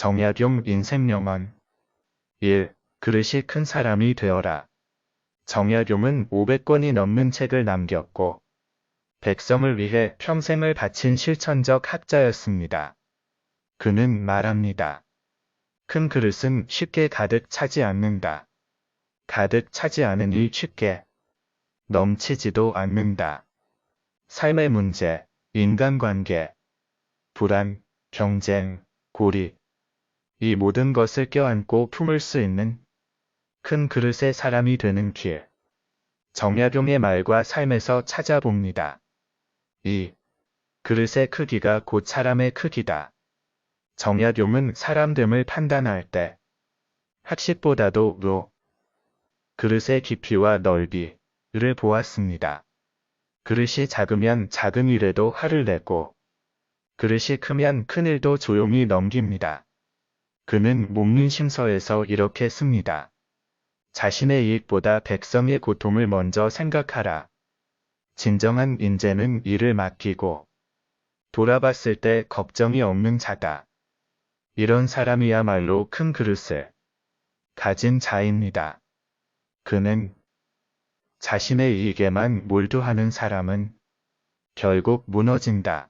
정약용 인생영언 1. 그릇이 큰 사람이 되어라. 정약용은 500권이 넘는 책을 남겼고 백성을 위해 평생을 바친 실천적 학자였습니다. 그는 말합니다. 큰 그릇은 쉽게 가득 차지 않는다. 가득 차지 않으니 쉽게 넘치지도 않는다. 삶의 문제, 인간관계, 불안, 경쟁, 고리, 이 모든 것을 껴안고 품을 수 있는 큰 그릇의 사람이 되는 길. 정약용의 말과 삶에서 찾아봅니다. 2. 그릇의 크기가 곧 사람의 크기다. 정약용은 사람됨을 판단할 때 학식보다도 그릇의 깊이와 넓이를 보았습니다. 그릇이 작으면 작은 일에도 화를 내고 그릇이 크면 큰 일도 조용히 넘깁니다. 그는 목민심서에서 이렇게 씁니다. 자신의 이익보다 백성의 고통을 먼저 생각하라. 진정한 인재는 일을 맡기고 돌아봤을 때 걱정이 없는 자다. 이런 사람이야말로 큰 그릇을 가진 자입니다. 그는 자신의 이익에만 몰두하는 사람은 결국 무너진다.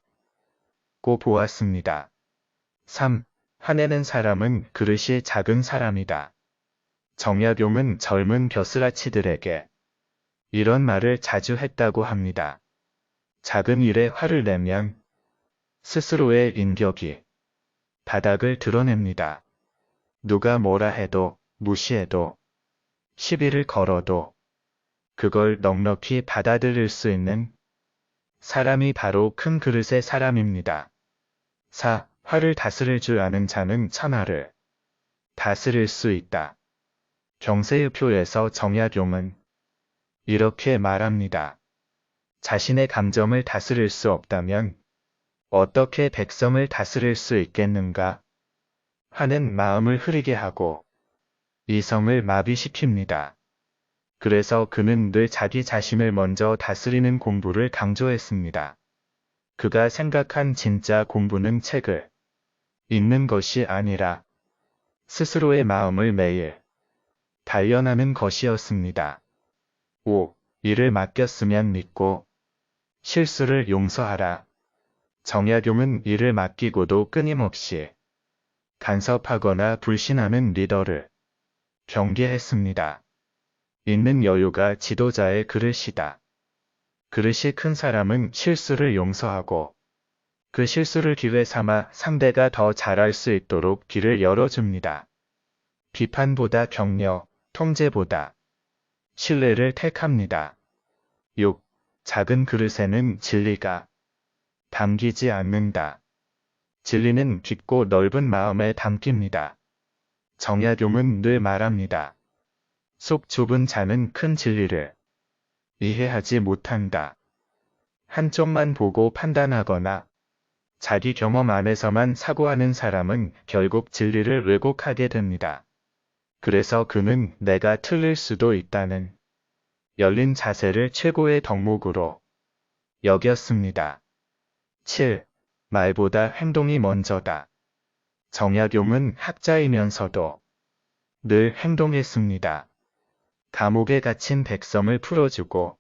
고 보았습니다. 3. 화내는 사람은 그릇이 작은 사람이다. 정약용은 젊은 벼슬아치들에게 이런 말을 자주 했다고 합니다. 작은 일에 화를 내면 스스로의 인격이 바닥을 드러냅니다. 누가 뭐라 해도 무시해도 시비를 걸어도 그걸 넉넉히 받아들일 수 있는 사람이 바로 큰 그릇의 사람입니다. 4. 화를 다스릴 줄 아는 자는 천하를 다스릴 수 있다. 경세의 표에서 정약용은 이렇게 말합니다. 자신의 감정을 다스릴 수 없다면 어떻게 백성을 다스릴 수 있겠는가? 화는 마음을 흐리게 하고 이성을 마비시킵니다. 그래서 그는 늘 자기 자신을 먼저 다스리는 공부를 강조했습니다. 그가 생각한 진짜 공부는 책을 읽는 것이 아니라 스스로의 마음을 매일 단련하는 것이었습니다. 5. 일을 맡겼으면 믿고 실수를 용서하라. 정약용은 일을 맡기고도 끊임없이 간섭하거나 불신하는 리더를 경계했습니다. 있는 여유가 지도자의 그릇이다. 그릇이 큰 사람은 실수를 용서하고 그 실수를 기회 삼아 상대가 더 잘할 수 있도록 길을 열어줍니다. 비판보다 격려, 통제보다 신뢰를 택합니다. 6. 작은 그릇에는 진리가 담기지 않는다. 진리는 깊고 넓은 마음에 담깁니다. 정약용은 늘 말합니다. 속 좁은 자는 큰 진리를 이해하지 못한다. 한쪽만 보고 판단하거나 자기 경험 안에서만 사고하는 사람은 결국 진리를 왜곡하게 됩니다. 그래서 그는 내가 틀릴 수도 있다는 열린 자세를 최고의 덕목으로 여겼습니다. 7. 말보다 행동이 먼저다. 정약용은 학자이면서도 늘 행동했습니다. 감옥에 갇힌 백성을 풀어주고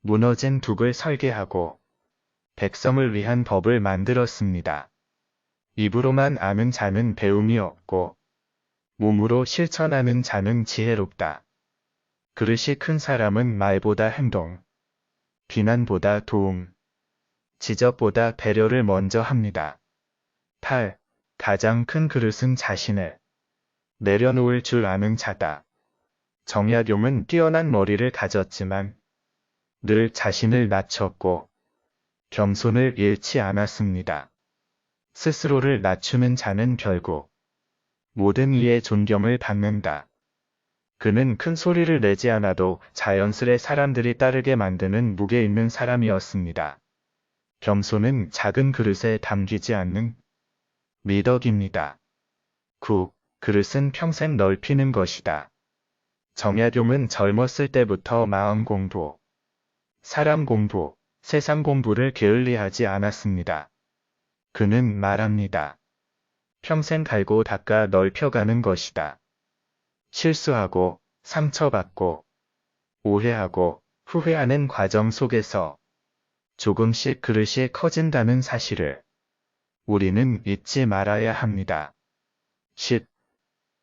무너진 둑을 설계하고 백성을 위한 법을 만들었습니다. 입으로만 아는 자는 배움이 없고 몸으로 실천하는 자는 지혜롭다. 그릇이 큰 사람은 말보다 행동, 비난보다 도움, 지적보다 배려를 먼저 합니다. 8. 가장 큰 그릇은 자신을 내려놓을 줄 아는 자다. 정약용은 뛰어난 머리를 가졌지만 늘 자신을 낮췄고 겸손을 잃지 않았습니다. 스스로를 낮추는 자는 결국 모든 이의 존경을 받는다. 그는 큰 소리를 내지 않아도 자연스레 사람들이 따르게 만드는 무게 있는 사람이었습니다. 겸손은 작은 그릇에 담기지 않는 미덕입니다. 9. 그릇은 평생 넓히는 것이다. 정약용은 젊었을 때부터 마음 공부, 사람 공부, 세상 공부를 게을리하지 않았습니다. 그는 말합니다. 평생 갈고 닦아 넓혀가는 것이다. 실수하고 상처받고 오해하고 후회하는 과정 속에서 조금씩 그릇이 커진다는 사실을 우리는 잊지 말아야 합니다. 10.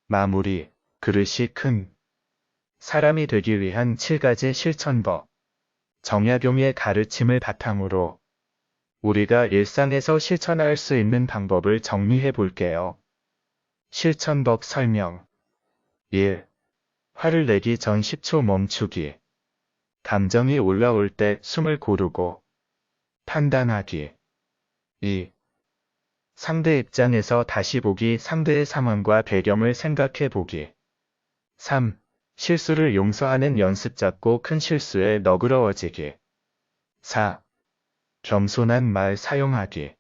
마무리. 그릇이 큰 사람이 되기 위한 7가지 실천법. 정약용의 가르침을 바탕으로 우리가 일상에서 실천할 수 있는 방법을 정리해 볼게요. 실천법 설명. 1. 화를 내기 전 10초 멈추기. 감정이 올라올 때 숨을 고르고 판단하기. 2. 상대 입장에서 다시 보기. 상대의 상황과 배경을 생각해 보기. 3. 실수를 용서하는 연습. 작고 큰 실수에 너그러워지기. 4. 겸손한 말 사용하기.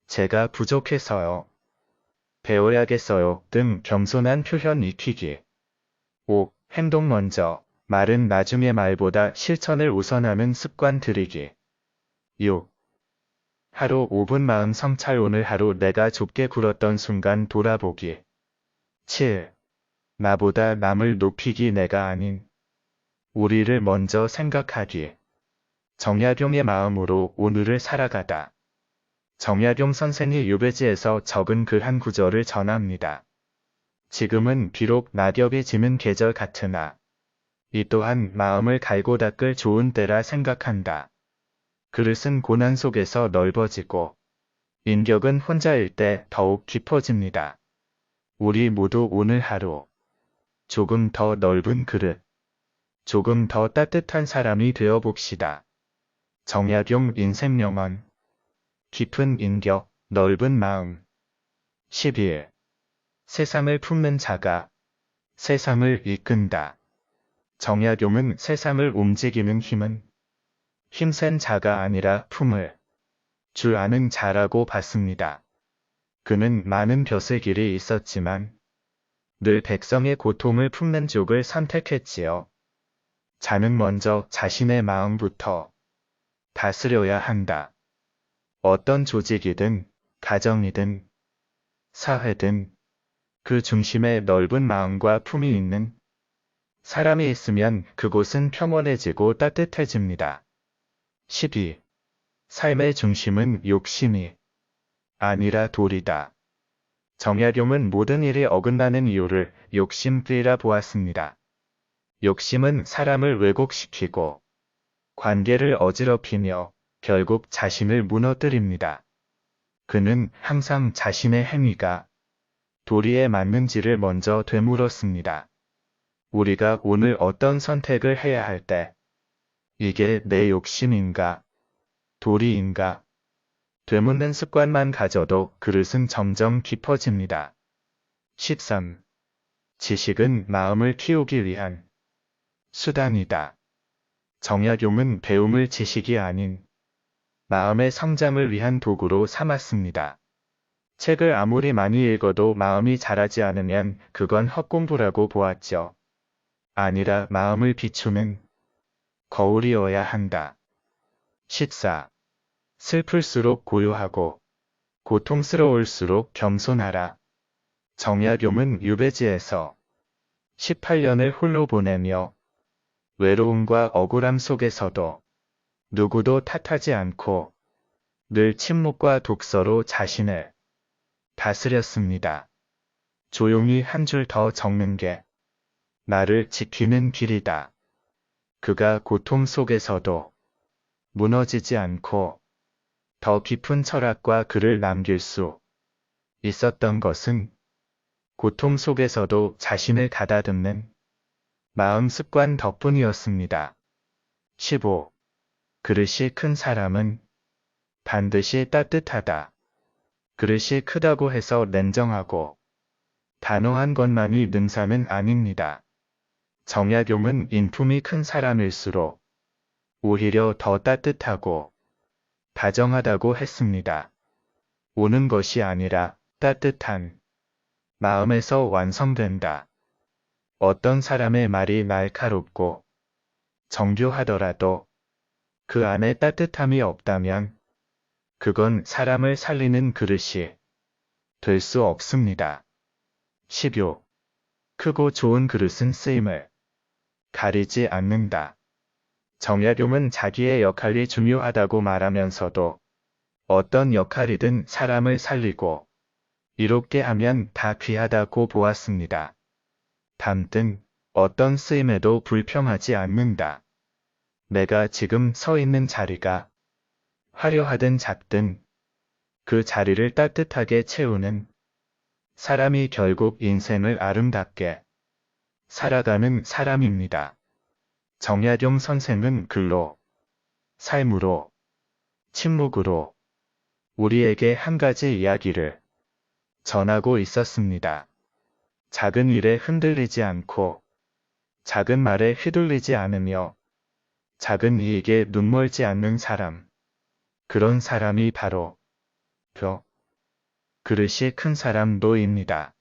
제가 부족해서요. 배워야겠어요 등 겸손한 표현 익히기. 5. 행동 먼저, 말은 나중에. 말보다 실천을 우선하는 습관 들이기. 6. 하루 5분 마음 성찰. 오늘 하루 내가 좁게 굴었던 순간 돌아보기. 7. 나보다 남을 높이기. 내가 아닌 우리를 먼저 생각하기. 정약용의 마음으로 오늘을 살아가다. 정약용 선생이 유배지에서 적은 글 한 구절을 전합니다. 지금은 비록 낙엽이 지는 계절 같으나 이 또한 마음을 갈고 닦을 좋은 때라 생각한다. 그릇은 고난 속에서 넓어지고 인격은 혼자일 때 더욱 깊어집니다. 우리 모두 오늘 하루 조금 더 넓은 그릇, 조금 더 따뜻한 사람이 되어 봅시다. 정약용 인생명언. 깊은 인격, 넓은 마음. 11. 세상을 품는 자가 세상을 이끈다. 정약용은 세상을 움직이는 힘센 자가 아니라 품을 줄 아는 자라고 봤습니다. 그는 많은 벼슬 길이 있었지만 늘 백성의 고통을 품는 쪽을 선택했지요. 자는 먼저 자신의 마음부터 다스려야 한다. 어떤 조직이든 가정이든 사회든 그 중심에 넓은 마음과 품이 있는 사람이 있으면 그곳은 평온해지고 따뜻해집니다. 12. 삶의 중심은 욕심이 아니라 도리다. 정약용은 모든 일이 어긋나는 이유를 욕심이라 보았습니다. 욕심은 사람을 왜곡시키고 관계를 어지럽히며 결국 자신을 무너뜨립니다. 그는 항상 자신의 행위가 도리에 맞는지를 먼저 되물었습니다. 우리가 오늘 어떤 선택을 해야 할 때 이게 내 욕심인가 도리인가 되묻는 습관만 가져도 그릇은 점점 깊어집니다. 13. 지식은 마음을 키우기 위한 수단이다. 정약용은 배움을 지식이 아닌 마음의 성장을 위한 도구로 삼았습니다. 책을 아무리 많이 읽어도 마음이 자라지 않으면 그건 헛공부라고 보았죠. 아니라 마음을 비추는 거울이어야 한다. 14. 슬플수록 고요하고 고통스러울수록 겸손하라. 정약용은 유배지에서 18년을 홀로 보내며 외로움과 억울함 속에서도 누구도 탓하지 않고 늘 침묵과 독서로 자신을 다스렸습니다. 조용히 한 줄 더 적는 게 나를 지키는 길이다. 그가 고통 속에서도 무너지지 않고 더 깊은 철학과 글을 남길 수 있었던 것은 고통 속에서도 자신을 가다듬는 마음 습관 덕분이었습니다. 15. 그릇이 큰 사람은 반드시 따뜻하다. 그릇이 크다고 해서 냉정하고 단호한 것만이 능사는 아닙니다. 정약용은 인품이 큰 사람일수록 오히려 더 따뜻하고 다정하다고 했습니다. 오는 것이 아니라 따뜻한 마음에서 완성된다. 어떤 사람의 말이 날카롭고 정교하더라도 그 안에 따뜻함이 없다면 그건 사람을 살리는 그릇이 될 수 없습니다. 16. 크고 좋은 그릇은 쓰임을 가리지 않는다. 정약용은 자기의 역할이 중요하다고 말하면서도 어떤 역할이든 사람을 살리고 이롭게 하면 다 귀하다고 보았습니다. 담등 어떤 쓰임에도 불평하지 않는다. 내가 지금 서 있는 자리가 화려하든 작든 그 자리를 따뜻하게 채우는 사람이 결국 인생을 아름답게 살아가는 사람입니다. 정약용 선생은 글로, 삶으로, 침묵으로 우리에게 한 가지 이야기를 전하고 있었습니다. 작은 일에 흔들리지 않고 작은 말에 휘둘리지 않으며 작은 이익에 눈멀지 않는 사람. 그런 사람이 바로 그릇이 큰 사람도입니다.